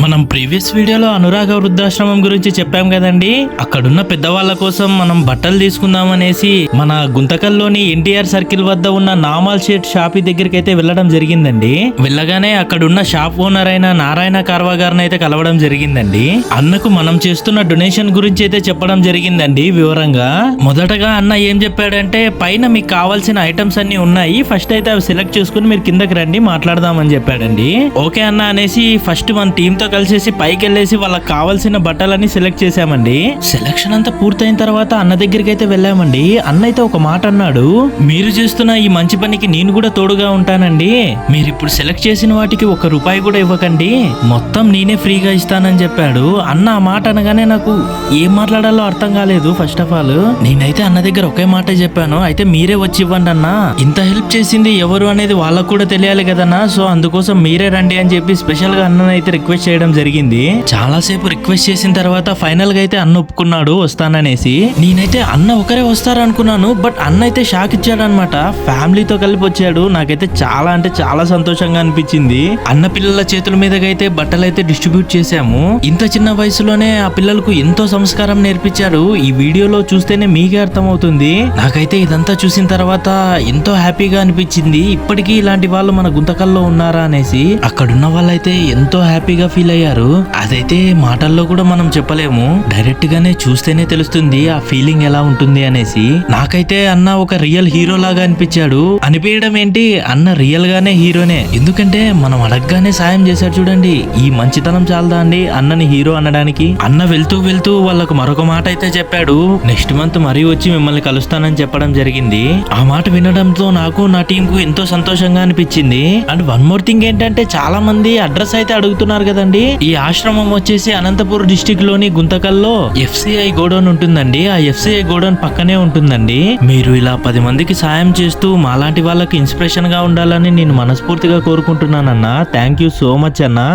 మనం ప్రీవియస్ వీడియోలో అనురాగ వృద్ధాశ్రమం గురించి చెప్పాం కదండి. అక్కడున్న పెద్దవాళ్ళ కోసం మనం బట్టలు తీసుకుందామనేసి మన గుంతకల్లోని ఎన్టీఆర్ సర్కిల్ వద్ద ఉన్న నామాల్ షేట్ షాప్ దగ్గరికి అయితే వెళ్ళడం జరిగిందండి. వెళ్ళగానే అక్కడున్న షాప్ ఓనర్ అయిన నారాయణ కార్వా గారిని అయితే కలవడం జరిగిందండి. అన్నకు మనం చేస్తున్న డొనేషన్ గురించి అయితే చెప్పడం జరిగిందండి వివరంగా. మొదటగా అన్న ఏం చెప్పాడంటే, పైన మీకు కావాల్సిన ఐటమ్స్ అన్ని ఉన్నాయి, ఫస్ట్ అయితే అవి సెలెక్ట్ చేసుకుని మీరు కిందకి రండి మాట్లాడదామని చెప్పాడండి. ఓకే అన్న అనేసి ఫస్ట్ మన టీమ్ తో కలిసేసి పైకి వెళ్ళేసి వాళ్ళకి కావాల్సిన బట్టలన్నీ సెలెక్ట్ చేసామండి. సెలెక్షన్ అంతా పూర్తయిన తర్వాత అన్న దగ్గరికి అయితే వెళ్ళామండి. అన్న అయితే ఒక మాట అన్నాడు, మీరు చేస్తున్న ఈ మంచి పనికి నేను కూడా తోడుగా ఉంటానండి. మీరు ఇప్పుడు సెలెక్ట్ చేసిన వాటికి ₹1 కూడా ఇవ్వకండి, మొత్తం నేనే ఫ్రీగా ఇస్తానని చెప్పాడు. అన్న ఆ మాట అనగానే నాకు ఏం మాట్లాడాలో అర్థం కాలేదు. ఫస్ట్ ఆఫ్ ఆల్ నేనైతే అన్న దగ్గర ఒకే మాట చెప్పాను, అయితే మీరే వచ్చి ఇవ్వండి అన్న, ఇంత హెల్ప్ చేసింది ఎవరు అనేది వాళ్ళకు కూడా తెలియాలి కదన్నా, సో అందుకోసం మీరే రండి అని చెప్పి స్పెషల్ గా అన్న అయితే రిక్వెస్ట్ చేయడం జరిగింది. చాలా సేపు రిక్వెస్ట్ చేసిన తర్వాత ఫైనల్ గా అయితే అన్న ఒప్పుకున్నాడు వస్తాననేసి. నేనైతే అన్న ఒకరే వస్తారనుకున్నాను, బట్ అన్న అయితే షాక్ ఇచ్చాడు అనమాట. ఫ్యామిలీతో కలిపి వచ్చాడు. నాకైతే చాలా అంటే చాలా సంతోషంగా అనిపించింది. అన్న పిల్లల చేతుల మీదగా అయితే బట్టలు అయితే డిస్ట్రిబ్యూట్ చేశాము. ఇంత చిన్న వయసులోనే ఆ పిల్లలకు ఎంతో సంస్కారం నేర్పించాడు. ఈ వీడియోలో చూస్తేనే మీకే అర్థమవుతుంది. నాకైతే ఇదంతా చూసిన తర్వాత ఎంతో హ్యాపీగా అనిపించింది. ఇప్పటికీ ఇలాంటి వాళ్ళు మన గుంతకల్లో ఉన్నారా అనేసి. అక్కడున్న వాళ్ళైతే ఎంతో హ్యాపీగా ఫీల్ అయ్యారు. అదైతే మాటల్లో కూడా మనం చెప్పలేము, డైరెక్ట్ గానే చూస్తేనే తెలుస్తుంది ఆ ఫీలింగ్ ఎలా ఉంటుంది అనేసి. నాకైతే అన్న ఒక రియల్ హీరో లాగా అనిపించాడు. అనిపించడం ఏంటి, అన్న రియల్ గానే హీరోనే. ఎందుకంటే మనం అడగగానే సాయం చేశాడు చూడండి. ఈ మంచితనం చాలదా అండి అన్నని హీరో అనడానికి. అన్న వెళ్తూ వెళ్తూ వాళ్ళకు మరొక మాట అయితే చెప్పాడు, నెక్స్ట్ మంత్ మరీ వచ్చి మిమ్మల్ని కలుస్తానని చెప్పడం జరిగింది. ఆ మాట వినడంతో నాకు నా టీం కు ఎంతో సంతోషంగా అనిపించింది. అండ్ వన్ మోర్ థింగ్ ఏంటంటే, చాలా మంది అడ్రస్ అయితే అడుగుతున్నారు కదండి. ఈ ఆశ్రమం వచ్చేసి అనంతపూర్ డిస్టిక్ లోని గుంతకల్లో FCI గోడౌన్ ఉంటుందండి. ఆ FCI గోడౌన్ పక్కనే ఉంటుందండి. మీరు ఇలా 10 మందికి సాయం చేస్తూ మాలాంటి వాళ్ళకి ఇన్స్పిరేషన్ గా ఉండాలని నేను మనస్ఫూర్తిగా కోరుకుంటున్నానన్నా. థ్యాంక్ యూ సో మచ్ అన్నా.